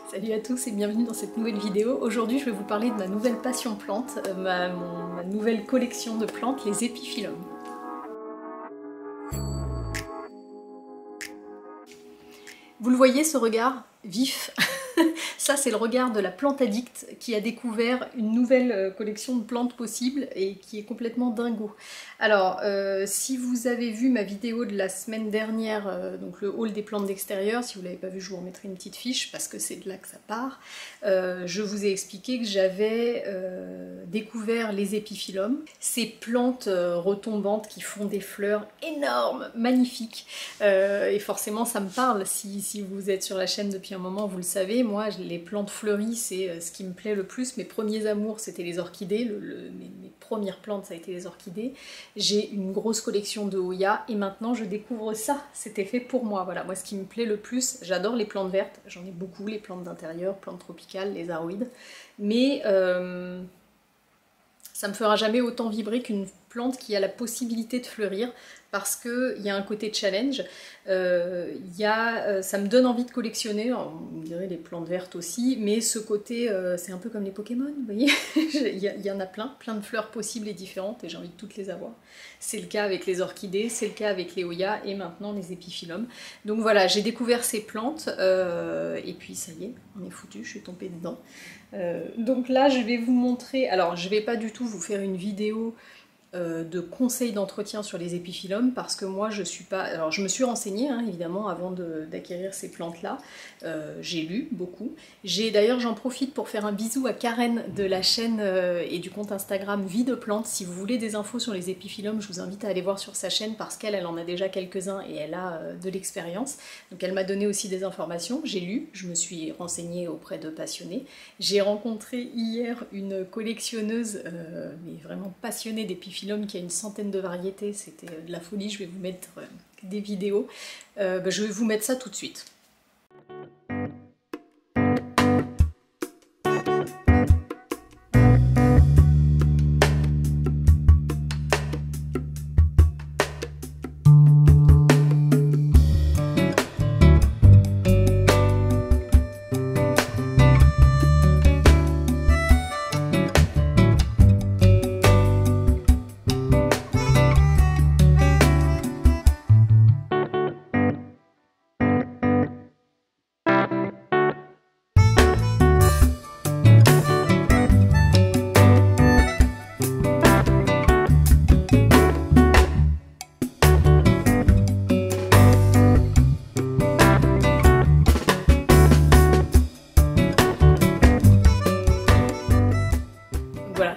Salut à tous et bienvenue dans cette nouvelle vidéo. Aujourd'hui je vais vous parler de ma nouvelle passion plante, ma nouvelle collection de plantes, les épiphyllums. Vous le voyez, ce regard vif? Ça, c'est le regard de la plante addict qui a découvert une nouvelle collection de plantes possibles et qui est complètement dingo. Alors, si vous avez vu ma vidéo de la semaine dernière, donc le haul des plantes d'extérieur, si vous ne l'avez pas vu, je vous remettrai une petite fiche parce que c'est de là que ça part. Je vous ai expliqué que j'avais découvert les épiphyllums, ces plantes retombantes qui font des fleurs énormes, magnifiques. Et forcément, ça me parle. Si vous êtes sur la chaîne depuis un moment, vous le savez. Moi, les plantes fleuries, c'est ce qui me plaît le plus. Mes premiers amours, c'était les orchidées. Mes premières plantes, ça a été les orchidées. J'ai une grosse collection de Hoya et maintenant je découvre ça. C'était fait pour moi. Voilà, moi ce qui me plaît le plus, j'adore les plantes vertes. J'en ai beaucoup, les plantes d'intérieur, plantes tropicales, les aroïdes. Mais ça me fera jamais autant vibrer qu'une plante qui a la possibilité de fleurir, parce qu'il y a un côté challenge, ça me donne envie de collectionner, on dirait les plantes vertes aussi, mais ce côté, c'est un peu comme les Pokémon, vous voyez. Il y en a plein de fleurs possibles et différentes, et j'ai envie de toutes les avoir. C'est le cas avec les orchidées, c'est le cas avec les Hoya, et maintenant les épiphyllums. Donc voilà, j'ai découvert ces plantes, et puis ça y est, on est foutu, je suis tombée dedans. Donc là, je vais vous montrer, alors je vais pas du tout vous faire une vidéo de conseils d'entretien sur les épiphyllums parce que moi je suis pas... Alors je me suis renseignée hein, évidemment avant d'acquérir ces plantes là, j'ai lu beaucoup. D'ailleurs j'en profite pour faire un bisou à Karen de la chaîne et du compte Instagram Vie de Plantes. Si vous voulez des infos sur les épiphyllums, je vous invite à aller voir sur sa chaîne parce qu'elle en a déjà quelques-uns et elle a de l'expérience. Donc elle m'a donné aussi des informations, j'ai lu, je me suis renseignée auprès de passionnés. J'ai rencontré hier une collectionneuse mais vraiment passionnée d'épiphyllums qui a une centaine de variétés, c'était de la folie, je vais vous mettre des vidéos. Je vais vous mettre ça tout de suite.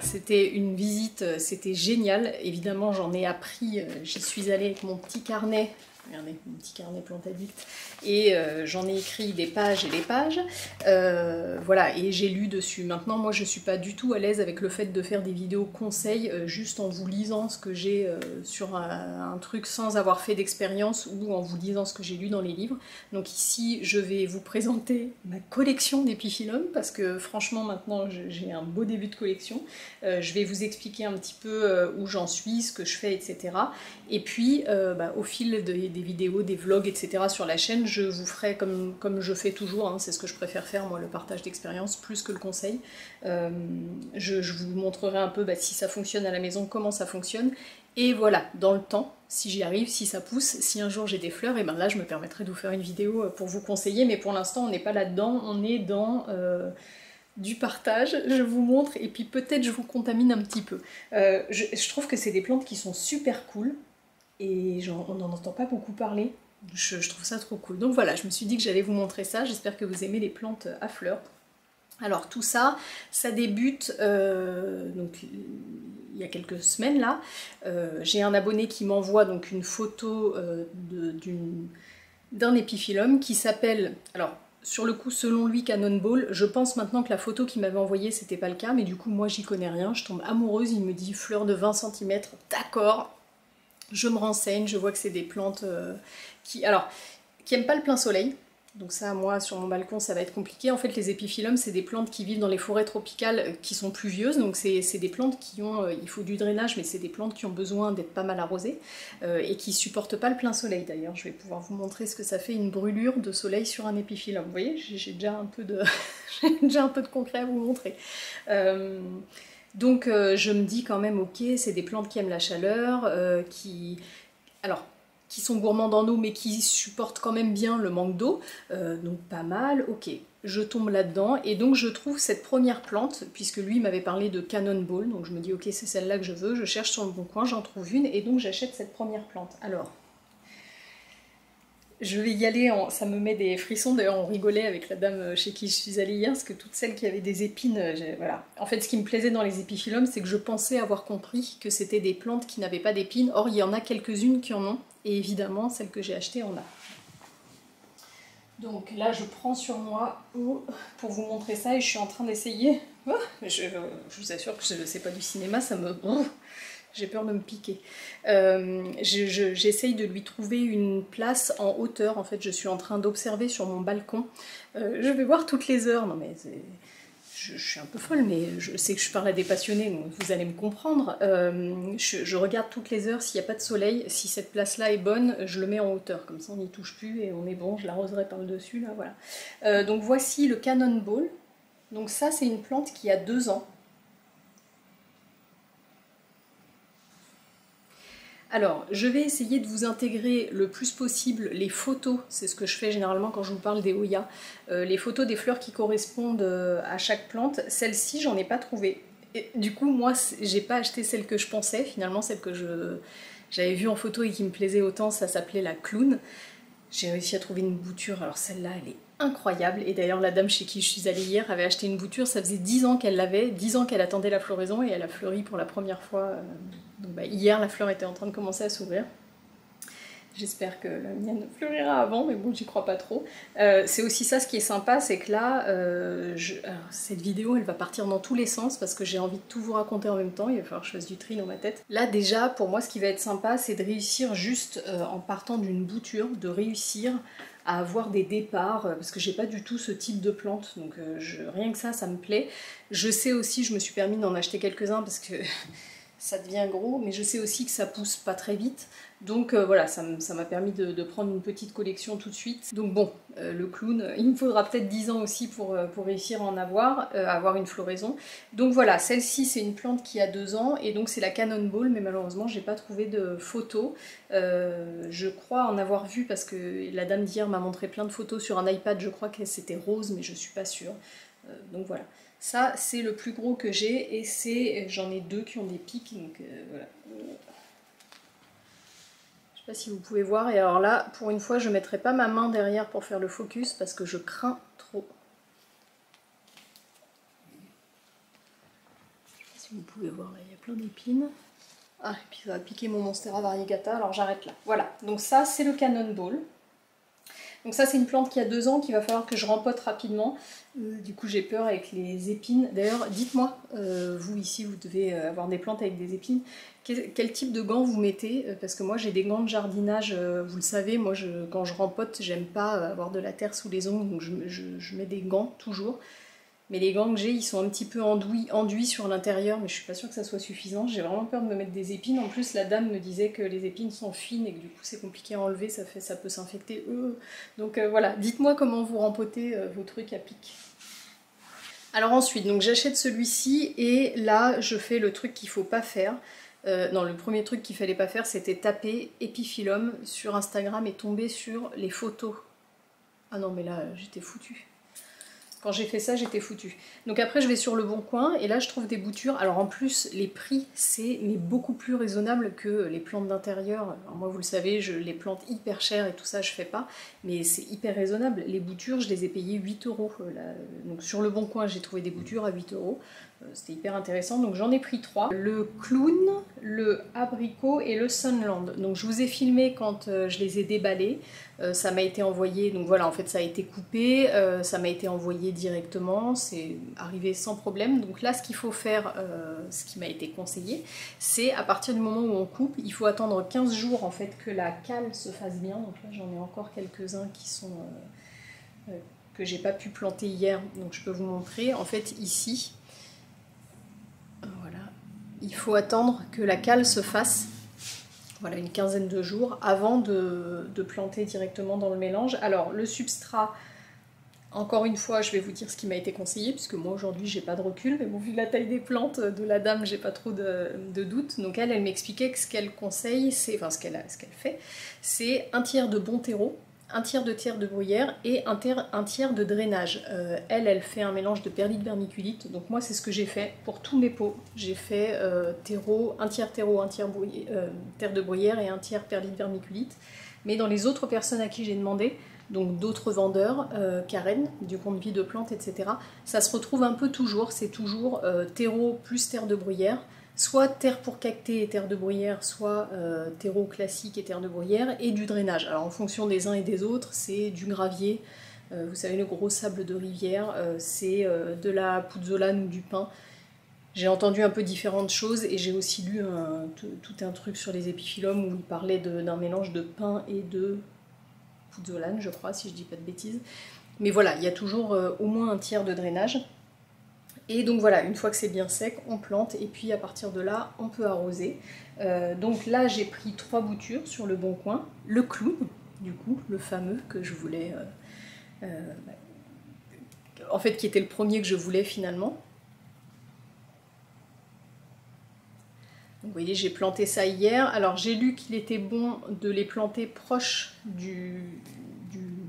C'était une visite, c'était génial. Évidemment, j'en ai appris, j'y suis allée avec mon petit carnet. Regardez, mon petit carnet plante addict. Et j'en ai écrit des pages et des pages. Voilà, et j'ai lu dessus. Maintenant, moi, je suis pas du tout à l'aise avec le fait de faire des vidéos conseils juste en vous lisant ce que j'ai sur un truc sans avoir fait d'expérience ou en vous lisant ce que j'ai lu dans les livres. Donc ici, je vais vous présenter ma collection d'épiphyllums parce que franchement, maintenant, j'ai un beau début de collection. Je vais vous expliquer un petit peu où j'en suis, ce que je fais, etc. Et puis, au fil des vidéos, des vlogs, etc. sur la chaîne, je vous ferai comme je fais toujours, hein, c'est ce que je préfère faire, moi, le partage d'expérience, plus que le conseil. Je vous montrerai un peu si ça fonctionne à la maison, comment ça fonctionne. Et voilà, dans le temps, si j'y arrive, si ça pousse, si un jour j'ai des fleurs, et ben là, je me permettrai de vous faire une vidéo pour vous conseiller. Mais pour l'instant, on n'est pas là-dedans, on est dans... du partage, je vous montre, et puis peut-être je vous contamine un petit peu. Je trouve que c'est des plantes qui sont super cool, et on n'en entend pas beaucoup parler, je trouve ça trop cool. Donc voilà, je me suis dit que j'allais vous montrer ça, j'espère que vous aimez les plantes à fleurs. Alors tout ça, ça débute, donc il y a quelques semaines là, j'ai un abonné qui m'envoie donc une photo d'un épiphyllum qui s'appelle, alors sur le coup selon lui Cannonball, je pense maintenant que la photo qu'il m'avait envoyée c'était pas le cas, mais du coup moi j'y connais rien, je tombe amoureuse, il me dit fleur de 20 cm, d'accord. Je me renseigne, je vois que c'est des plantes qui aiment pas le plein soleil. Donc ça, moi, sur mon balcon, ça va être compliqué. En fait, les épiphyllums, c'est des plantes qui vivent dans les forêts tropicales qui sont pluvieuses. Donc c'est des plantes qui ont... il faut du drainage, mais c'est des plantes qui ont besoin d'être pas mal arrosées et qui supportent pas le plein soleil. D'ailleurs, je vais pouvoir vous montrer ce que ça fait une brûlure de soleil sur un épiphyllum. Vous voyez, j'ai déjà un peu de... j'ai déjà un peu de concret à vous montrer. Donc je me dis quand même, ok, c'est des plantes qui aiment la chaleur, Alors, qui sont gourmandes en eau mais qui supportent quand même bien le manque d'eau, donc pas mal, ok. Je tombe là-dedans et donc je trouve cette première plante, puisque lui m'avait parlé de Cannonball, donc je me dis ok c'est celle-là que je veux, je cherche sur le bon coin, j'en trouve une et donc j'achète cette première plante. Alors, je vais y aller, ça me met des frissons, d'ailleurs on rigolait avec la dame chez qui je suis allée hier, parce que toutes celles qui avaient des épines, voilà. En fait ce qui me plaisait dans les épiphyllums, c'est que je pensais avoir compris que c'était des plantes qui n'avaient pas d'épines, or il y en a quelques-unes qui en ont, et évidemment celle que j'ai achetée en a. Donc là je prends sur moi pour vous montrer ça, et je suis en train d'essayer, je vous assure que c'est pas du cinéma, ça me... J'ai peur de me piquer. J'essaye de lui trouver une place en hauteur. En fait, je suis en train d'observer sur mon balcon. Je vais voir toutes les heures. Non mais je suis un peu folle, mais je sais que je parle à des passionnés, donc vous allez me comprendre. Je regarde toutes les heures s'il n'y a pas de soleil. Si cette place-là est bonne, je le mets en hauteur. Comme ça, on n'y touche plus et on est bon. Je l'arroserai par le dessus, là, voilà. Donc voici le Cannonball. Donc ça, c'est une plante qui a 2 ans. Alors, je vais essayer de vous intégrer le plus possible les photos, c'est ce que je fais généralement quand je vous parle des Hoya, les photos des fleurs qui correspondent à chaque plante. Celle-ci, j'en ai pas trouvé. Et, du coup, moi, j'ai pas acheté celle que je pensais, finalement, celle que j'avais vue en photo et qui me plaisait autant, ça s'appelait la clown. J'ai réussi à trouver une bouture, alors celle-là, elle est incroyable. Et d'ailleurs, la dame chez qui je suis allée hier avait acheté une bouture, ça faisait 10 ans qu'elle l'avait, 10 ans qu'elle attendait la floraison et elle a fleuri pour la première fois. Donc bah, hier, la fleur était en train de commencer à s'ouvrir. J'espère que la mienne fleurira avant, mais bon, j'y crois pas trop. C'est aussi ça, ce qui est sympa, c'est que là, cette vidéo, elle va partir dans tous les sens parce que j'ai envie de tout vous raconter en même temps. Il va falloir que je fasse du tri dans ma tête. Là, déjà, pour moi, ce qui va être sympa, c'est de réussir juste en partant d'une bouture, de réussir à avoir des départs, parce que j'ai pas du tout ce type de plante, donc rien que ça me plaît. Je sais aussi, je me suis permis d'en acheter quelques-uns parce que ça devient gros, mais je sais aussi que ça pousse pas très vite. Donc voilà, ça m'a permis de prendre une petite collection tout de suite. Donc bon, le clown, il me faudra peut-être 10 ans aussi pour réussir à en avoir une floraison. Donc voilà, celle-ci c'est une plante qui a 2 ans, et donc c'est la Cannonball, mais malheureusement j'ai pas trouvé de photos. Je crois en avoir vu, parce que la dame d'hier m'a montré plein de photos sur un iPad, je crois que c'était rose, mais je suis pas sûre. Donc voilà. Ça, c'est le plus gros que j'ai, et j'en ai 2 qui ont des pics, donc voilà. Je sais pas si vous pouvez voir, et alors là, pour une fois, je ne mettrai pas ma main derrière pour faire le focus, parce que je crains trop. Je sais pas si vous pouvez voir, là, il y a plein d'épines. Ah, et puis ça va piquer mon Monstera variegata, alors j'arrête là. Voilà, donc ça, c'est le Cannonball. Donc ça c'est une plante qui a 2 ans, qu'il va falloir que je rempote rapidement. Du coup j'ai peur avec les épines. D'ailleurs dites-moi, vous ici vous devez avoir des plantes avec des épines, quel type de gants vous mettez, parce que moi j'ai des gants de jardinage, vous le savez, moi quand je rempote j'aime pas avoir de la terre sous les ongles, donc je mets des gants toujours. Mais les gants que j'ai, ils sont un petit peu enduits sur l'intérieur, mais je suis pas sûre que ça soit suffisant. J'ai vraiment peur de me mettre des épines. En plus, la dame me disait que les épines sont fines et que du coup c'est compliqué à enlever, ça peut s'infecter. Donc voilà, dites-moi comment vous rempotez vos trucs à pic. Alors ensuite, donc j'achète celui-ci, et là je fais le truc qu'il faut pas faire. Non, le premier truc qu'il fallait pas faire, c'était taper épiphyllum sur Instagram et tomber sur les photos. Ah non, mais là j'étais foutue. Quand j'ai fait ça, j'étais foutue. Donc après, je vais sur Le Bon Coin, et là, je trouve des boutures. Alors en plus, les prix, c'est beaucoup plus raisonnable que les plantes d'intérieur. Alors moi, vous le savez, les plantes hyper chères et tout ça, je fais pas. Mais c'est hyper raisonnable. Les boutures, je les ai payées 8 €. Donc sur Le Bon Coin, j'ai trouvé des boutures à 8 €. C'était hyper intéressant, donc j'en ai pris 3. Le clown, le abricot et le sunland. Donc je vous ai filmé quand je les ai déballés. Ça m'a été envoyé, donc voilà, en fait ça a été coupé, ça m'a été envoyé directement, c'est arrivé sans problème. Donc là, ce qu'il faut faire, ce qui m'a été conseillé, c'est à partir du moment où on coupe, il faut attendre 15 jours en fait que la cale se fasse bien. Donc là j'en ai encore quelques-uns qui sont que j'ai pas pu planter hier, donc je peux vous montrer. En fait ici, voilà, il faut attendre que la cale se fasse, voilà, une quinzaine de jours avant de planter directement dans le mélange. Alors le substrat, encore une fois, je vais vous dire ce qui m'a été conseillé, puisque moi aujourd'hui j'ai pas de recul, mais bon, vu la taille des plantes de la dame, j'ai pas trop de doutes. Donc elle m'expliquait que ce qu'elle conseille, c'est, enfin ce qu'elle fait, c'est un tiers de bon terreau, un tiers de terre de bruyère et un tiers de drainage. Elle fait un mélange de perlite vermiculite, donc moi c'est ce que j'ai fait pour tous mes pots. J'ai fait terreau, un tiers terre de bruyère et un tiers perlite vermiculite. Mais dans les autres personnes à qui j'ai demandé, donc d'autres vendeurs, Karen, du compte Vie de Plantes, etc., ça se retrouve un peu toujours, c'est toujours terreau plus terre de bruyère, soit terre pour cactés et terre de bruyère, soit terreau classique et terre de bruyère, et du drainage. Alors en fonction des uns et des autres, c'est du gravier, vous savez le gros sable de rivière, c'est de la pouzzolane ou du pin. J'ai entendu un peu différentes choses et j'ai aussi lu tout un truc sur les épiphyllums où il parlait d'un mélange de pin et de pouzzolane, je crois, si je dis pas de bêtises. Mais voilà, il y a toujours au moins un tiers de drainage. Et donc voilà, une fois que c'est bien sec, on plante et puis à partir de là, on peut arroser. Donc là, j'ai pris 3 boutures sur le Bon Coin. Le clown, du coup, le fameux que je voulais... en fait, qui était le premier que je voulais finalement. Donc, vous voyez, j'ai planté ça hier. Alors j'ai lu qu'il était bon de les planter proches du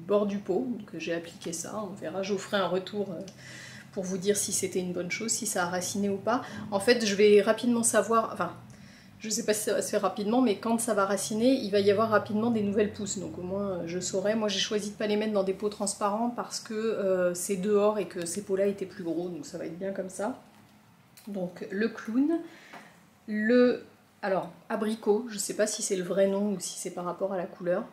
bord du pot. Donc j'ai appliqué ça, on verra. Je vous ferai un retour pour vous dire si c'était une bonne chose, si ça a raciné ou pas. En fait, je vais rapidement savoir, enfin, je sais pas si ça va se faire rapidement, mais quand ça va raciner, il va y avoir rapidement des nouvelles pousses. Donc au moins, je saurai. Moi, j'ai choisi de ne pas les mettre dans des pots transparents parce que c'est dehors et que ces pots-là étaient plus gros. Donc ça va être bien comme ça. Donc le clown. Alors, abricot, je ne sais pas si c'est le vrai nom ou si c'est par rapport à la couleur.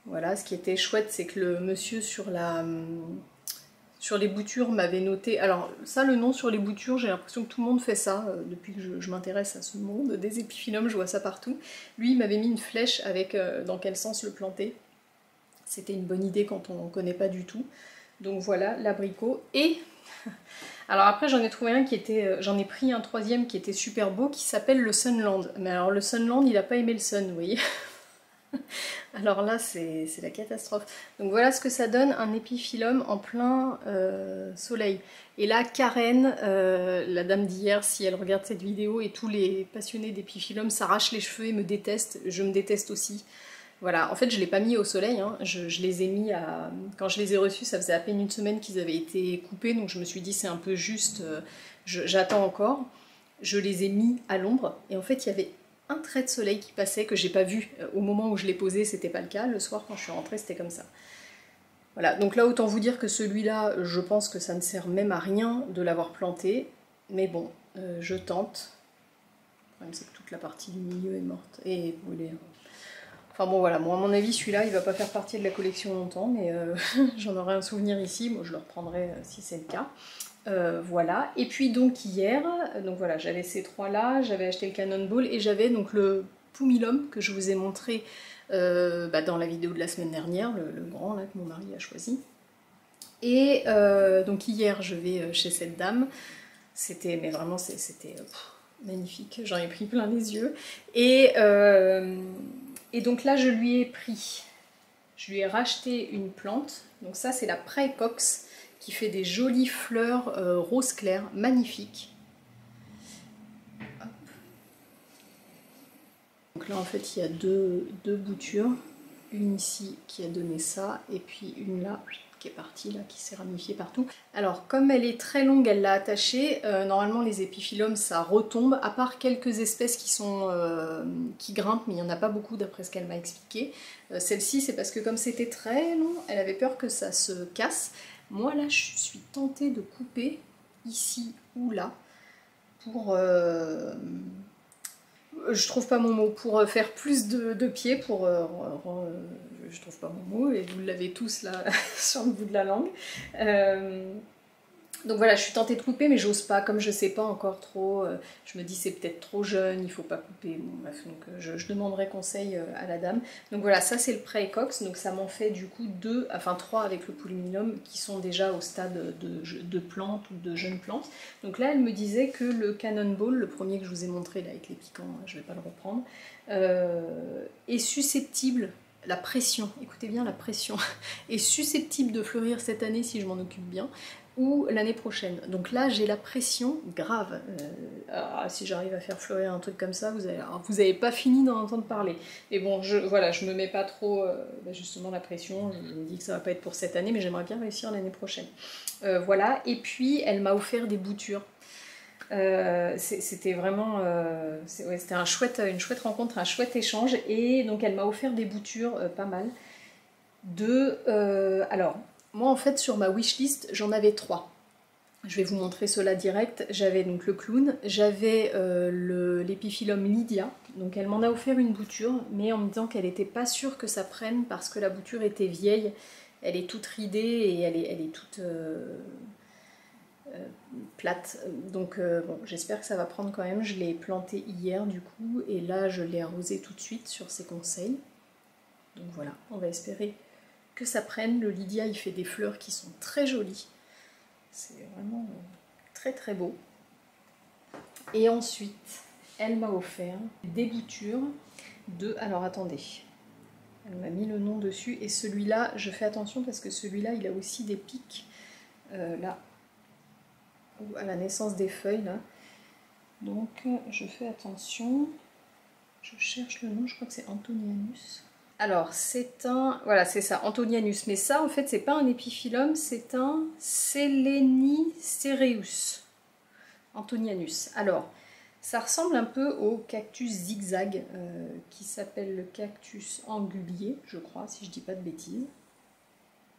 Voilà, ce qui était chouette, c'est que le monsieur sur les boutures m'avait noté... Alors ça, le nom sur les boutures, j'ai l'impression que tout le monde fait ça, depuis que je m'intéresse à ce monde des épiphyllums, je vois ça partout. Lui, il m'avait mis une flèche avec dans quel sens le planter. C'était une bonne idée quand on ne connaît pas du tout. Donc voilà, l'abricot. Et... alors après j'en ai trouvé un qui était, j'en ai pris un troisième qui était super beau qui s'appelle le Sunland. Mais alors le Sunland il n'a pas aimé le sun, vous voyez. Alors là c'est la catastrophe. Donc voilà ce que ça donne, un épiphyllum en plein soleil. Et là Karen, la dame d'hier, si elle regarde cette vidéo, et tous les passionnés d'épiphyllum s'arrachent les cheveux et me détestent, je me déteste aussi. Voilà, en fait je ne l'ai pas mis au soleil, hein. Je les ai mis à... Quand je les ai reçus, ça faisait à peine une semaine qu'ils avaient été coupés, donc je me suis dit c'est un peu juste, j'attends encore. Je les ai mis à l'ombre, et en fait il y avait un trait de soleil qui passait que j'ai pas vu. Au moment où je l'ai posé, c'était pas le cas, le soir quand je suis rentrée c'était comme ça. Voilà, donc là autant vous dire que celui-là, je pense que ça ne sert même à rien de l'avoir planté, mais bon, je tente. Le problème c'est que toute la partie du milieu est morte et brûlée. Enfin bon voilà, moi à mon avis celui-là il va pas faire partie de la collection longtemps, mais j'en aurai un souvenir ici, moi je le reprendrai si c'est le cas. Voilà, et puis donc hier, donc voilà, j'avais ces trois là, j'avais acheté le Cannonball et j'avais donc le Pumilum que je vous ai montré dans la vidéo de la semaine dernière, le grand là que mon mari a choisi. Et donc hier je vais chez cette dame, c'était, mais vraiment c'était magnifique, j'en ai pris plein les yeux. Et donc là, je lui ai racheté une plante. Donc ça, c'est la Praecox qui fait des jolies fleurs rose clair, magnifiques. Hop. Donc là, en fait, il y a deux boutures. Une ici qui a donné ça, et puis une là qui est partie, là, qui s'est ramifiée partout. Alors, comme elle est très longue, elle l'a attachée. Normalement, les épiphyllums, ça retombe, à part quelques espèces qui grimpent, mais il n'y en a pas beaucoup d'après ce qu'elle m'a expliqué. Celle-ci, c'est parce que comme c'était très long, elle avait peur que ça se casse. Moi, là, je suis tentée de couper ici ou là pour... je trouve pas mon mot, pour faire plus de pieds, pour... je trouve pas mon mot, et vous l'avez tous là sur le bout de la langue. Donc voilà, je suis tentée de couper, mais j'ose pas, comme je sais pas encore trop, je me dis c'est peut-être trop jeune, il faut pas couper, bon bref, donc je demanderai conseil à la dame. Donc voilà, ça c'est le pré-écox, donc ça m'en fait du coup 2, enfin 3 avec le polyminum, qui sont déjà au stade de plantes ou de jeunes plantes. Donc là, elle me disait que le Cannonball, le premier que je vous ai montré là avec les piquants, je vais pas le reprendre, est susceptible, la pression, écoutez bien la pression, est susceptible de fleurir cette année si je m'en occupe bien, ou l'année prochaine. Donc là, j'ai la pression grave. Si j'arrive à faire fleurir un truc comme ça, vous avez pas fini d'en entendre parler. Et bon, voilà, je me mets pas trop justement la pression. Je me dis que ça va pas être pour cette année, mais j'aimerais bien réussir l'année prochaine. Voilà. Et puis, elle m'a offert des boutures. C'était vraiment ouais, c'était une chouette rencontre, un chouette échange. Et donc, elle m'a offert des boutures pas mal. Alors, moi en fait sur ma wishlist j'en avais 3. Je vais vous montrer cela direct. J'avais donc le clown, j'avais l'épiphyllum Lydia, donc elle m'en a offert une bouture, mais en me disant qu'elle n'était pas sûre que ça prenne parce que la bouture était vieille, elle est toute ridée et elle est toute plate. Donc bon, j'espère que ça va prendre quand même. Je l'ai plantée hier du coup, et là je l'ai arrosée tout de suite sur ses conseils. Donc voilà, on va espérer que ça prenne. Le Lydia, il fait des fleurs qui sont très jolies. C'est vraiment très très beau. Et ensuite, elle m'a offert des boutures de... Alors attendez, elle m'a mis le nom dessus. Et celui-là, je fais attention parce que celui-là, il a aussi des pics. Là, à la naissance des feuilles, là. Donc, je fais attention. Je cherche le nom, je crois que c'est Antonianus. Alors, c'est un... Voilà, c'est ça, Antonianus. Mais ça, en fait, c'est pas un épiphyllum, c'est un Selenicereus. Antonianus. Alors, ça ressemble un peu au cactus zigzag, qui s'appelle le cactus angulier, je crois, si je dis pas de bêtises.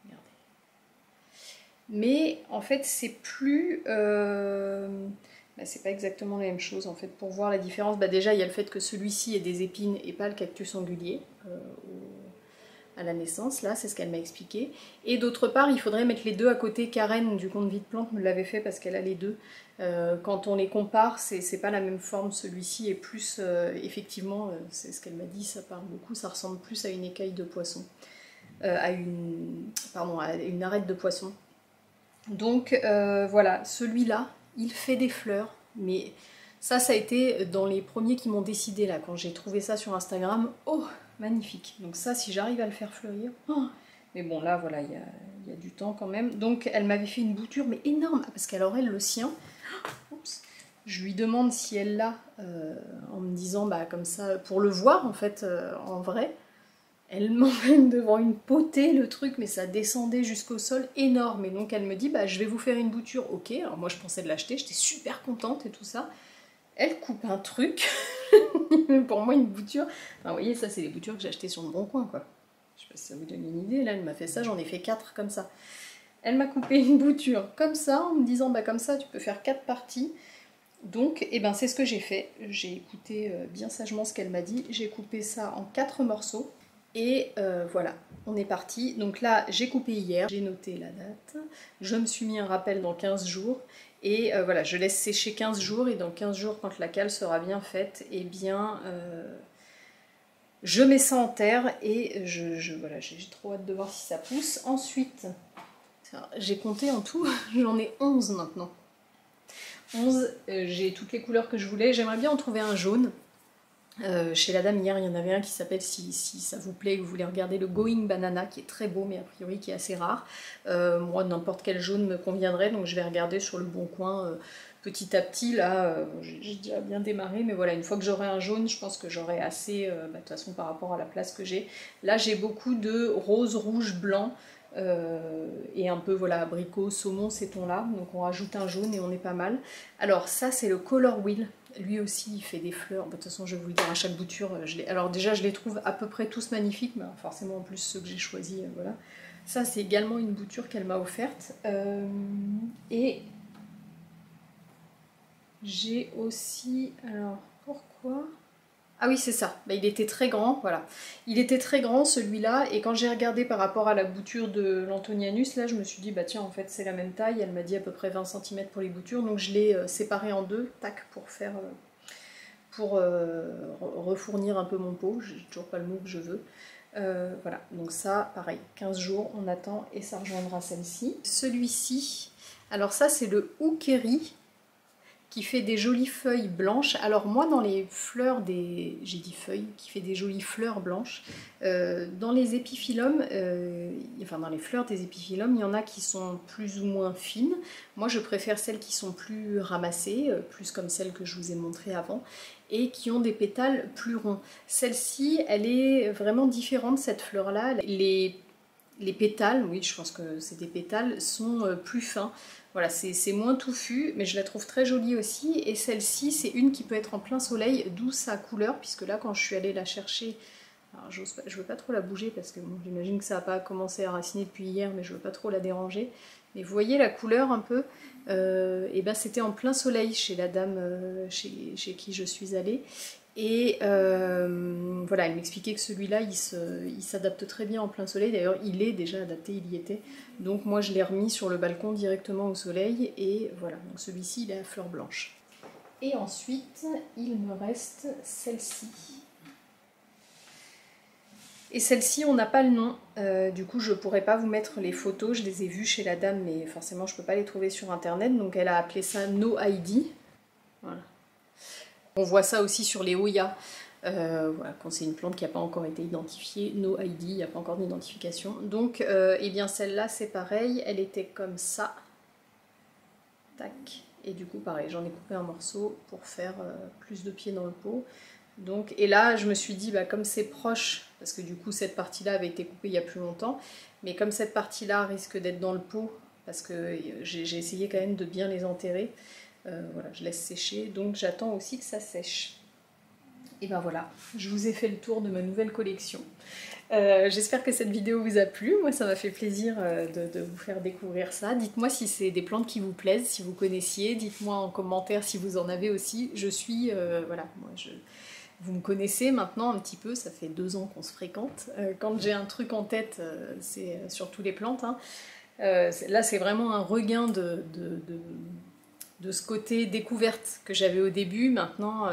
Regardez. Mais, en fait, c'est plus... c'est pas exactement la même chose en fait. Pour voir la différence, déjà il y a le fait que celui-ci ait des épines et pas le cactus angulier à la naissance, là c'est ce qu'elle m'a expliqué. Et d'autre part il faudrait mettre les deux à côté. Karen du compte Vie de Plante me l'avait fait parce qu'elle a les deux. Quand on les compare, c'est pas la même forme. Celui-ci est plus, effectivement, c'est ce qu'elle m'a dit, ça parle beaucoup, ça ressemble plus à une écaille de poisson. À une arête de poisson. Donc voilà, celui-là, il fait des fleurs, mais ça a été dans les premiers qui m'ont décidé là, quand j'ai trouvé ça sur Instagram. Oh, magnifique. Donc ça, si j'arrive à le faire fleurir... Oh, mais bon, là, voilà, il y a du temps quand même. Donc elle m'avait fait une bouture, mais énorme, parce qu'elle aurait le sien. Oups. Je lui demande si elle l'a, en me disant, comme ça, pour le voir en fait, en vrai. Elle m'emmène devant une potée, le truc, mais ça descendait jusqu'au sol, énorme. Et donc elle me dit, je vais vous faire une bouture. Ok, alors moi je pensais de l'acheter, j'étais super contente et tout ça. Elle coupe un truc, pour moi une bouture. Enfin, vous voyez, ça c'est les boutures que j'ai achetées sur le Bon Coin, quoi. Je sais pas si ça vous donne une idée, là elle m'a fait ça, j'en ai fait 4 comme ça. Elle m'a coupé une bouture comme ça, en me disant, comme ça tu peux faire 4 parties. Donc, c'est ce que j'ai fait. J'ai écouté bien sagement ce qu'elle m'a dit. J'ai coupé ça en 4 morceaux. Et voilà, on est parti. Donc là, j'ai coupé hier, j'ai noté la date. Je me suis mis un rappel dans 15 jours. Et voilà, je laisse sécher 15 jours. Et dans 15 jours, quand la cale sera bien faite, eh bien, je mets ça en terre. Et voilà, j'ai trop hâte de voir si ça pousse. Ensuite, j'ai compté en tout, j'en ai 11 maintenant. 11, j'ai toutes les couleurs que je voulais. J'aimerais bien en trouver un jaune. Chez la dame hier, il y en avait un qui s'appelle, si ça vous plaît, que vous voulez regarder, le Going Banana, qui est très beau, mais a priori qui est assez rare. Moi, n'importe quel jaune me conviendrait, donc je vais regarder sur le Bon Coin petit à petit. Là, j'ai déjà bien démarré, mais voilà, une fois que j'aurai un jaune, je pense que j'aurai assez, de toute façon, par rapport à la place que j'ai. Là, j'ai beaucoup de rose, rouge, blanc, et un peu, voilà, abricot, saumon, ces tons-là. Donc on rajoute un jaune et on est pas mal. Alors ça, c'est le Color Wheel. Lui aussi, il fait des fleurs. De toute façon, je vais vous le dire, à chaque bouture, alors déjà, je les trouve à peu près tous magnifiques, mais forcément, en plus, ceux que j'ai choisis, voilà. Ça, c'est également une bouture qu'elle m'a offerte. Et j'ai aussi... Alors, pourquoi Ah oui, c'est ça. Bah, il était très grand, voilà. Il était très grand celui-là, et quand j'ai regardé par rapport à la bouture de l'Antonianus, là, je me suis dit, bah tiens, en fait, c'est la même taille. Elle m'a dit à peu près 20 cm pour les boutures, donc je l'ai séparé en deux, tac, pour faire, refournir un peu mon pot. J'ai toujours pas le mot que je veux. Voilà, donc ça, pareil, 15 jours, on attend, et ça rejoindra celle-ci. Celui-ci, alors ça, c'est le Houkeri, qui fait des jolies feuilles blanches. Alors moi dans les fleurs des... j'ai dit feuilles, qui fait des jolies fleurs blanches. Dans les épiphyllums, enfin dans les fleurs des épiphyllums, il y en a qui sont plus ou moins fines. Moi je préfère celles qui sont plus ramassées, plus comme celles que je vous ai montrées avant, et qui ont des pétales plus ronds. Celle-ci, elle est vraiment différente, cette fleur-là. Les pétales, oui, je pense que c'est des pétales, sont plus fins. Voilà, c'est moins touffu, mais je la trouve très jolie aussi. Et celle-ci, c'est une qui peut être en plein soleil, d'où sa couleur, puisque là, quand je suis allée la chercher, alors je veux pas trop la bouger, parce que bon, j'imagine que ça n'a pas commencé à raciner depuis hier, mais je veux pas trop la déranger. Mais vous voyez la couleur un peu, et ben c'était en plein soleil chez la dame chez qui je suis allée. Et voilà, elle m'expliquait que celui-là, il s'adapte très bien en plein soleil. D'ailleurs, il est déjà adapté, il y était. Donc moi, je l'ai remis sur le balcon directement au soleil. Et voilà, donc celui-ci, il est à fleurs blanches. Et ensuite, il me reste celle-ci. Et celle-ci, on n'a pas le nom. Du coup, je ne pourrais pas vous mettre les photos. Je les ai vues chez la dame, mais forcément, je ne peux pas les trouver sur Internet. Donc elle a appelé ça No ID. Voilà. On voit ça aussi sur les Hoya, voilà, quand c'est une plante qui n'a pas encore été identifiée, no ID, il n'y a pas encore d'identification. Donc, eh bien celle-là c'est pareil, elle était comme ça, tac, et du coup pareil, j'en ai coupé un morceau pour faire plus de pieds dans le pot. Donc, et là je me suis dit, bah, comme c'est proche, parce que du coup cette partie-là avait été coupée il y a plus longtemps, mais comme cette partie-là risque d'être dans le pot, parce que j'ai essayé quand même de bien les enterrer, voilà, je laisse sécher, donc j'attends aussi que ça sèche. Et ben voilà, je vous ai fait le tour de ma nouvelle collection. J'espère que cette vidéo vous a plu, moi ça m'a fait plaisir de vous faire découvrir ça. Dites-moi si c'est des plantes qui vous plaisent, si vous connaissiez, dites-moi en commentaire si vous en avez aussi. Je suis, voilà, vous me connaissez maintenant un petit peu, ça fait 2 ans qu'on se fréquente. Quand j'ai un truc en tête, c'est sur tous les plantes, hein. Là c'est vraiment un regain de ce côté découverte que j'avais au début. Maintenant,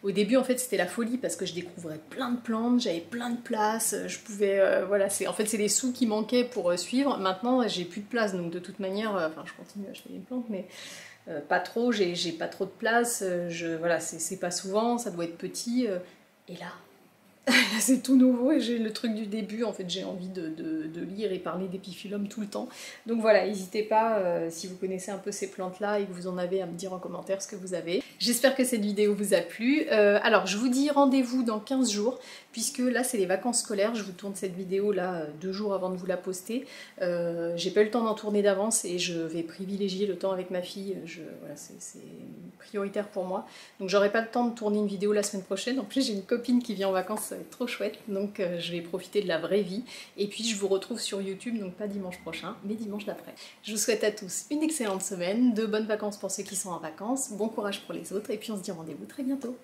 au début en fait c'était la folie parce que je découvrais plein de plantes, j'avais plein de place, je pouvais, voilà, en fait c'est les sous qui manquaient pour suivre. Maintenant j'ai plus de place, donc de toute manière, enfin je continue à acheter des plantes, mais pas trop, j'ai pas trop de place, voilà, c'est pas souvent, ça doit être petit, et là c'est tout nouveau et j'ai le truc du début, en fait j'ai envie de lire et parler d'épiphyllum tout le temps. Donc voilà, n'hésitez pas, si vous connaissez un peu ces plantes là et que vous en avez, à me dire en commentaire ce que vous avez. J'espère que cette vidéo vous a plu. Alors je vous dis rendez-vous dans 15 jours, puisque là c'est les vacances scolaires, je vous tourne cette vidéo là 2 jours avant de vous la poster. J'ai pas eu le temps d'en tourner d'avance et je vais privilégier le temps avec ma fille, voilà, c'est prioritaire pour moi. Donc j'aurai pas le temps de tourner une vidéo la semaine prochaine, en plus j'ai une copine qui vient en vacances, ça va être trop chouette, donc je vais profiter de la vraie vie. Et puis je vous retrouve sur YouTube, donc pas dimanche prochain, mais dimanche d'après. Je vous souhaite à tous une excellente semaine, de bonnes vacances pour ceux qui sont en vacances, bon courage pour les autres, et puis on se dit rendez-vous très bientôt.